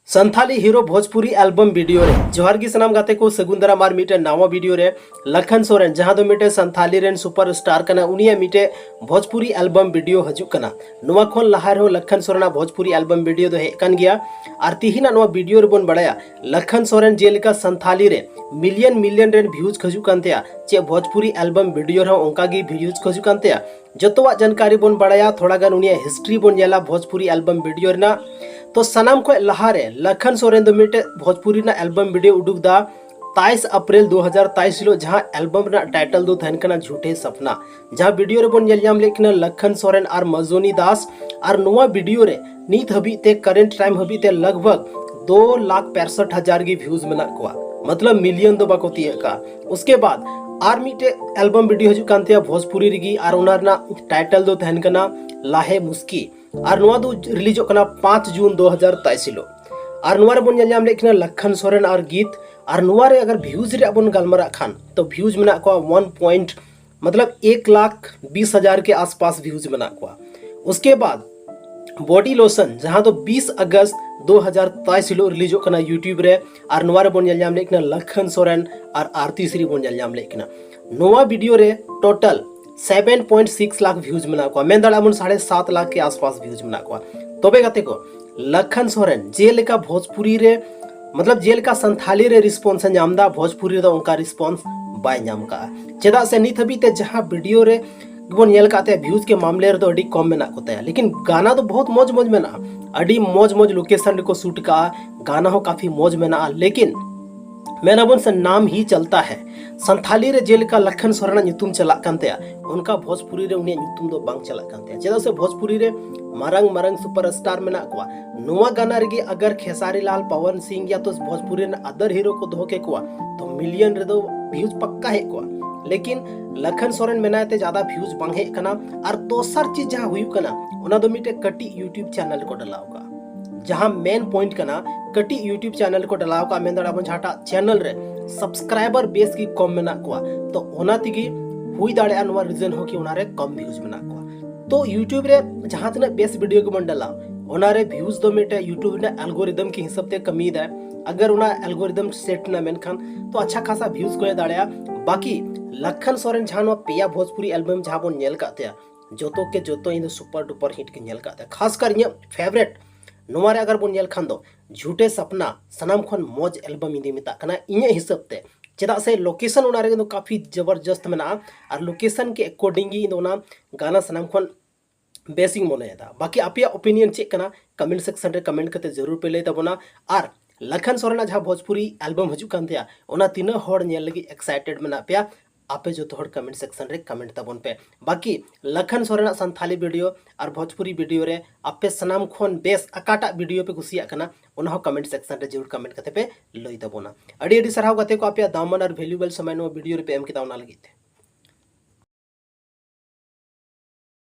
Santhali hero Bhojpuri album video रे जोहार की सनाम गाते को सगुंदरा मार मीटे नावा वीडियो रे लखन सोरेन जहां दो मीटे संथाली रेन सुपर स्टार कना उनिया मीटे भोजपुरी एल्बम वीडियो हजुक कना नोवा खोन लहार हो लखन सोरेना भोजपुरी एल्बम वीडियो दो हे कन गया आर तिहिना नोवा वीडियो रे बोन बड़ाया लखन सोरेन जेलिका संथाली रे मिलियन रेन व्यूज खजुक कानतेया चे भोजपुरी एल्बम वीडियो रे ओंका गी व्यूज खजुक कानतेया जतोवा जानकारी बोन बड़ाया थोड़ा गान उनिया हिस्ट्री बोन नेला भोजपुरी एल्बम वीडियो रेना तो सनाम को लहारे लखन सोरेन दो मिटे भोजपुरी ना एल्बम वीडियो उडुक दा 23 अप्रैल 2023 हिलो जहां एल्बम ना टाइटल दो थैन कना झूठे सपना जहां वीडियो रे बोन नेलयाम लेकिन लखन सोरेन और मजोनी दास और नोवा वीडियो रे नीत हबी ते करेंट टाइम हबी ते लगभग 2,65,000 की व्यूज मना कोआ मतलब मिलियन दो बाको तिया का। उसके बाद आर मिटे एल्बम वीडियो हजू कांते भोजपुरी रिगी और उनार ना टाइटल दो थैन कना लाहे मुस्की और नोवा दो रिलीज कना 5 जून 2023 हिलो और नोवा रे बोन नेलयाम लेकिन लखन सोरेन और गीत और नोवा रे अगर व्यूज रे बोन गलमरा खान तो व्यूज मना को 1 मतलब 1,20,000 के आसपास व्यूज मना को। उसके बाद बॉडी लोशन जहां तो 20 अगस्त 2023 हिलो रिलीज कना यूट्यूब रे और नोवा रे बोन नेलयाम लेकिन लखन सोरेन और आरती श्री बोन नेलयाम लेकिन नोवा वीडियो रे टोटल 7.6 लाख व्यूज मना को मेन दाड़ा मुन 7.5 लाख के आसपास व्यूज मना को। तबे गाते को लखन सोरेन जेलेका भोजपुरी रे मतलब जेलेका संथाली रे रिस्पांस नामदा भोजपुरी रे उनका रिस्पांस बाय नाम का चेदा से नित हबी ते जहां वीडियो रे बोन नेल काते व्यूज के मामले रे तो अडी कम मेना को तया लेकिन गाना तो बहुत मौज मेना अडी मौज लोकेशन को शूट का गाना हो काफी मौज मेना लेकिन मेना बोन से नाम ही चलता है संथाली रे जेलिका लखन सोरेन नुतुम चला कानतेया उनका भोजपुरी रे उनिया नुतुम दो बांग चला कानतेया चेदा से भोजपुरी रे मारंग सुपरस्टार मेना कोआ नोवा गाना रे अगर खेसारी लाल पवन सिंह या तो भोजपुरी रे अदर हीरो को धोके कोआ तो मिलियन रे दो व्यूज पक्का है कोआ लेकिन लखन सोरेन मेना ते ज्यादा व्यूज बांग है कना और दोसर चीज जहां हुई कना ओना दो मिटे कटी यूट्यूब चैनल को डलाओगा जहां मेन पॉइंट कना कटी यूट्यूब चैनल को डलाओ का मेन दड़ा झाटा चैनल रे सब्सक्राइबर बेस की कम मेना कोआ तो ओना तिगी हुई दाड़े अनवा रीजन हो कि ओना रे कम व्यूज मेना कोआ तो यूट्यूब रे जहां तना बेस वीडियो को मंडला ओना रे व्यूज दो मिटे यूट्यूब ने एल्गोरिदम के हिसाब ते कमी दा अगर ओना एल्गोरिदम सेट ना मेनखान तो अच्छा खासा व्यूज को दाड़या बाकी लखन सोरेन जहां पेया भोजपुरी एल्बम जहां बोन नेल काते जोतो के जोतो इन सुपर डुपर हिट के नेल काते खासकर इन फेवरेट नोवा रे अगर बोन नेल खान दो झूठे सपना सनाम खन मौज एल्बम इंदी मिता कना इन हिसाब ते चेदा से लोकेशन उना रे काफी जबरदस्त मेना और लोकेशन के अकॉर्डिंग ही ना गाना सनाम खन बेसिंग मोने दा बाकी आपया ओपिनियन चेक कना कमेंट सेक्शन रे कमेंट करते जरूर पे ले तबना और लखन सोरेन जहां भोजपुरी एल्बम हजू कानतेया ओना तीना होड़ नेल लगी एक्साइटेड मेना पे आपे जो तोड़ कमेंट सेक्शन रे कमेंट तबन पे बाकी लखन सोरेन संथाली वीडियो और भोजपुरी वीडियो रे आपे सनाम खोन बेस अकाटा वीडियो पे कुसिया कना ओना हो कमेंट सेक्शन रे जरूर कमेंट करते पे लई तबना अडी सराव गाते को आपे दामन और वैल्यूएबल समय नो वीडियो रे पे एम किता ओना लगी थे।